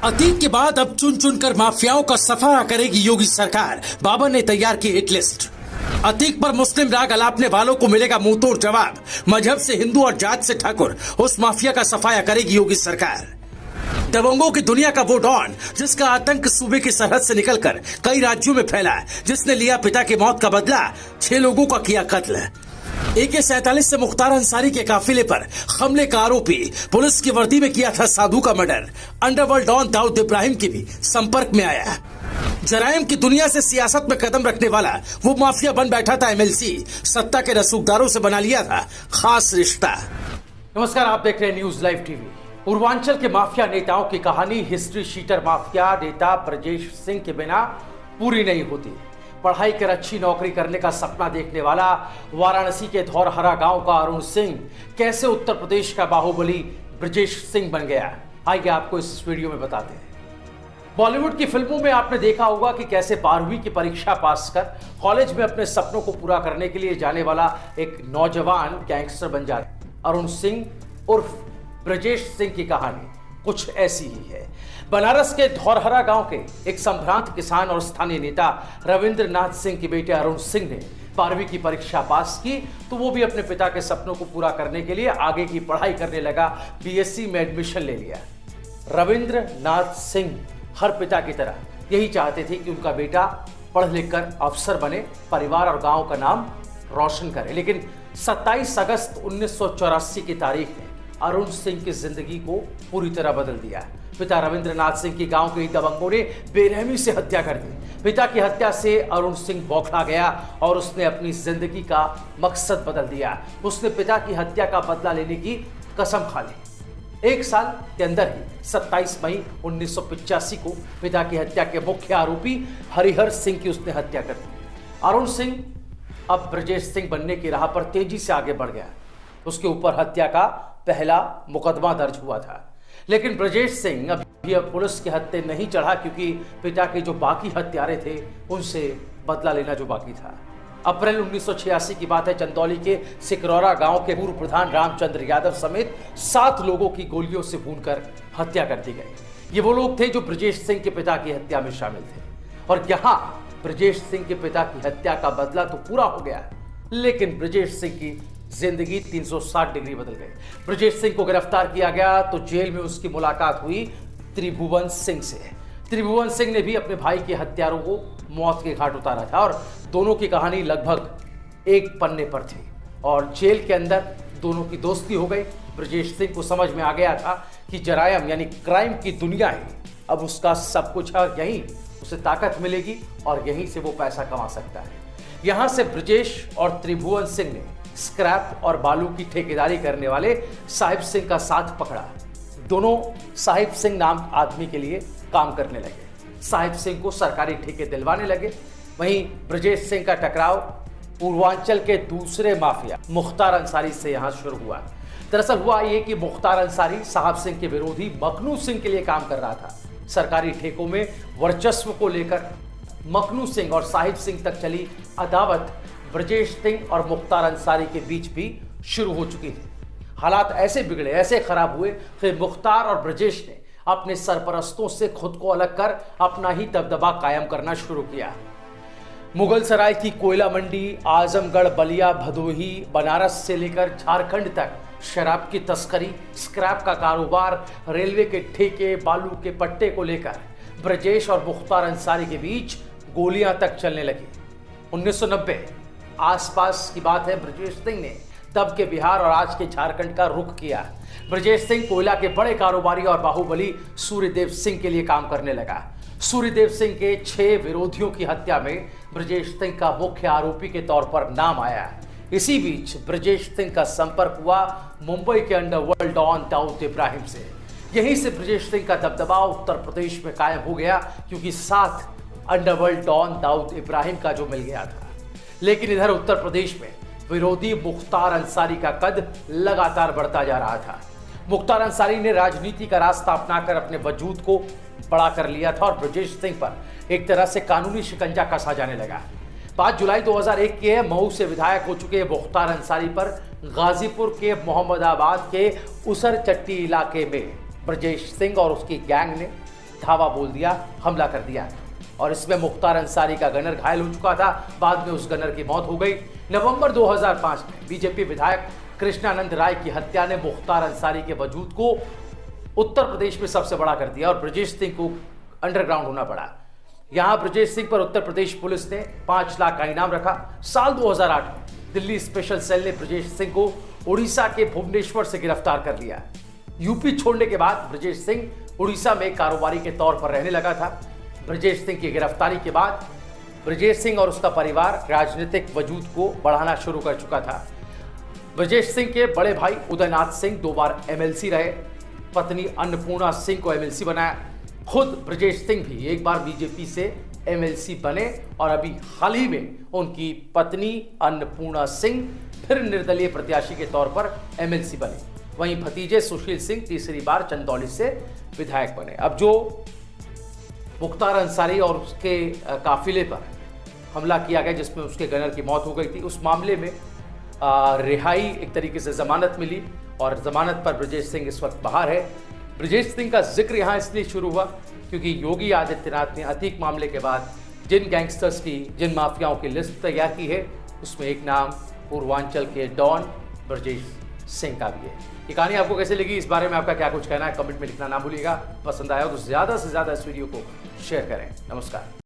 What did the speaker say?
अतीत के बाद अब चुन चुन कर माफियाओं का सफाया करेगी योगी सरकार। बाबर ने तैयार की हिट लिस्ट। अतीक पर मुस्लिम राग अलापने वालों को मिलेगा मुंहतोड़ जवाब। मजहब से हिंदू और जात से ठाकुर, उस माफिया का सफाया करेगी योगी सरकार। दबंगों की दुनिया का वो डॉन जिसका आतंक सूबे की सरहद से निकलकर कई राज्यों में फैला, जिसने लिया पिता की मौत का बदला, 6 लोगों का किया कत्ल। AK-47 से मुख्तार अंसारी के काफिले पर हमले का आरोपी पुलिस की वर्दी में किया था साधु का murder. Underworld don Dawood Ibrahim की भी संपर्क में आया। जराइम की दुनिया से सियासत में कदम रखने वाला वो माफिया बन बैठा था MLC। सत्ता के रसूखदारों से बना लिया था खास रिश्ता। नमस्कार, आप देख रहे हैं न्यूज लाइव टीवी। पूर्वांचल के माफिया नेताओं की कहानी हिस्ट्री शीटर माफिया नेता ब्रजेश सिंह के बिना पूरी नहीं होती। पढ़ाई कर अच्छी नौकरी करने का सपना देखने वाला वाराणसी के धौरहरा गांव का अरुण सिंह कैसे उत्तर प्रदेश का बाहुबली ब्रजेश सिंह बन गया, आइए आपको इस वीडियो में बताते हैं। बॉलीवुड की फिल्मों में आपने देखा होगा कि कैसे 12वीं की परीक्षा पास कर कॉलेज में अपने सपनों को पूरा करने के लिए जाने वाला एक नौजवान गैंगस्टर बन जाता है। अरुण सिंह उर्फ ब्रजेश सिंह की कहानी कुछ ऐसी ही है। बनारस के धौरहरा गांव के एक संभ्रांत किसान और स्थानीय नेता रविंद्र नाथ सिंह के बेटे अरुण सिंह ने 12वीं की परीक्षा पास की तो वो भी अपने पिता के सपनों को पूरा करने के लिए आगे की पढ़ाई करने लगा। BSc में एडमिशन ले लिया। रविंद्र नाथ सिंह हर पिता की तरह यही चाहते थे कि उनका बेटा पढ़ लिख कर अफसर बने, परिवार और गांव का नाम रोशन करे। लेकिन 27 अगस्त 1984 की तारीख ने अरुण सिंह की जिंदगी को पूरी तरह बदल दिया। पिता रविंद्रनाथ सिंह की गांव के ही दबंगों ने बेरहमी से हत्या कर दी। पिता की हत्या से अरुण सिंह बौखला गया और उसने अपनी जिंदगी का मकसद बदल दिया। उसने पिता की हत्या का बदला लेने की कसम खा ली। 1 साल के अंदर ही 27 मई 1985 को पिता की हत्या के मुख्य आरोपी हरिहर सिंह की उसने हत्या कर दी। अरुण सिंह अब ब्रजेश सिंह बनने की राह पर तेजी से आगे बढ़ गया। उसके ऊपर हत्या का पहला मुकदमा दर्ज हुआ था। लेकिन ब्रजेश सिंह अभी पुलिस के हत्थे नहीं चढ़ा, क्योंकि पिता के जो बाकी हत्यारे थे उनसे बदला लेना जो बाकी था। अप्रैल 1986 की बात है। चंदौली के सिकरौरा गांव के पूर्व प्रधान रामचंद्र यादव समेत 7 लोगों की गोलियों से भूनकर हत्या कर दी गई। ये वो लोग थे जो ब्रजेश सिंह के पिता की हत्या में शामिल थे। और यहां ब्रजेश सिंह के पिता की हत्या का बदला तो पूरा हो गया, लेकिन ब्रजेश सिंह की जिंदगी 360 डिग्री बदल गई। ब्रजेश सिंह को गिरफ्तार किया गया तो जेल में उसकी मुलाकात हुई त्रिभुवन सिंह से। त्रिभुवन सिंह ने भी अपने भाई के हत्यारों को मौत के घाट उतारा था और दोनों की कहानी लगभग एक पन्ने पर थी। और जेल के अंदर दोनों की दोस्ती हो गई। ब्रजेश सिंह को समझ में आ गया था कि जरायम यानी क्राइम की दुनिया है अब उसका सब कुछ है, यहीं उसे ताकत मिलेगी और यहीं से वो पैसा कमा सकता है। यहां से ब्रजेश और त्रिभुवन सिंह ने स्क्रैप और बालू की ठेकेदारी करने वाले साहिब सिंह का साथ पकड़ा। दोनों साहिब सिंह नाम आदमी के लिए काम करने लगे। साहिब सिंह को सरकारी ठेके दिलवाने लगे। वहीं ब्रजेश सिंह का टकराव पूर्वांचल के दूसरे माफिया मुख्तार अंसारी से यहां शुरू हुआ। दरअसल हुआ ये कि मुख्तार अंसारी साहिब सिंह के विरोधी मखनू सिंह के लिए काम कर रहा था। सरकारी ठेकों में वर्चस्व को लेकर मखनू सिंह और साहिब सिंह तक चली अदावत ब्रजेश सिंह और मुख्तार अंसारी के बीच भी शुरू हो चुकी थी। हालात ऐसे बिगड़े, ऐसे खराब हुए कि मुख्तार और ब्रजेश ने अपने सरपरस्तों से खुद को अलग कर अपना ही दबदबा कायम करना शुरू किया। मुगल सराय की कोयला मंडी, आजमगढ़, बलिया, भदोही, बनारस से लेकर झारखंड तक शराब की तस्करी, स्क्रैप का कारोबार, रेलवे के ठेके, बालू के पट्टे को लेकर ब्रजेश और मुख्तार अंसारी के बीच गोलियां तक चलने लगी। 1990 आसपास की बात है। ब्रजेश सिंह ने तब के बिहार और आज के झारखंड का रुख किया। ब्रजेश सिंह कोयला के बड़े कारोबारी और बाहुबली सूर्यदेव सिंह के लिए काम करने लगा। सूर्यदेव सिंह के 6 विरोधियों की हत्या में ब्रजेश सिंह का मुख्य आरोपी के तौर पर नाम आया। इसी बीच ब्रजेश सिंह का संपर्क हुआ मुंबई के अंडरवर्ल्ड डॉन दाऊद इब्राहिम से। यहीं से ब्रजेश सिंह का दबदबा उत्तर प्रदेश में कायम हो गया, क्योंकि साथ अंडरवर्ल्ड डॉन दाऊद इब्राहिम का जो मिल गया था। लेकिन इधर उत्तर प्रदेश में विरोधी मुख्तार अंसारी का कद लगातार बढ़ता जा रहा था। मुख्तार अंसारी ने राजनीति का रास्ता अपनाकर अपने वजूद को बड़ा कर लिया था और ब्रजेश सिंह पर एक तरह से कानूनी शिकंजा कसा जाने लगा। 5 जुलाई 2001 के मऊ से विधायक हो चुके मुख्तार अंसारी पर गाजीपुर के मोहम्मदाबाद के उसर चट्टी इलाके में ब्रजेश सिंह और उसकी गैंग ने धावा बोल दिया, हमला कर दिया और इसमें मुख्तार अंसारी का गनर घायल हो चुका था। बाद में उस गनर की मौत हो गई। नवंबर 2005 में बीजेपी विधायक कृष्णानंद राय की हत्या ने मुख्तार अंसारी के वजूद को उत्तर प्रदेश में सबसे बड़ा कर दिया और ब्रजेश सिंह को अंडरग्राउंड होना पड़ा। यहां ब्रजेश सिंह पर उत्तर प्रदेश पुलिस ने 5 लाख का इनाम रखा। साल 2008 में दिल्ली स्पेशल सेल ने ब्रजेश सिंह को उड़ीसा के भुवनेश्वर से गिरफ्तार कर लिया। यूपी छोड़ने के बाद ब्रजेश सिंह उड़ीसा में कारोबारी के तौर पर रहने लगा था। ब्रजेश सिंह की गिरफ्तारी के बाद ब्रजेश सिंह और उसका परिवार राजनीतिक वजूद को बढ़ाना शुरू कर चुका था। ब्रजेश सिंह के बड़े भाई उदयनाथ सिंह 2 बार एमएलसी रहे। पत्नी अन्नपूर्णा सिंह को एमएलसी बनाया। खुद ब्रजेश सिंह भी एक बार बीजेपी से एमएलसी बने और अभी हाल ही में उनकी पत्नी अन्नपूर्णा सिंह फिर निर्दलीय प्रत्याशी के तौर पर एमएलसी बने। वहीं भतीजे सुशील सिंह तीसरी बार चंदौली से विधायक बने। अब जो मुख्तार अंसारी और उसके काफिले पर हमला किया गया जिसमें उसके गनर की मौत हो गई थी, उस मामले में रिहाई एक तरीके से जमानत मिली और जमानत पर ब्रजेश सिंह इस वक्त बाहर है। ब्रजेश सिंह का जिक्र यहाँ इसलिए शुरू हुआ क्योंकि योगी आदित्यनाथ ने अतीक मामले के बाद जिन गैंगस्टर्स की, जिन माफियाओं की लिस्ट तैयार की है उसमें एक नाम पूर्वांचल के डॉन ब्रजेश सिंह का भी है। ये कहानी आपको कैसे लगी, इस बारे में आपका क्या कुछ कहना है कमेंट में लिखना ना भूलिएगा। पसंद आया तो ज़्यादा से ज़्यादा इस वीडियो को शेयर करें। नमस्कार।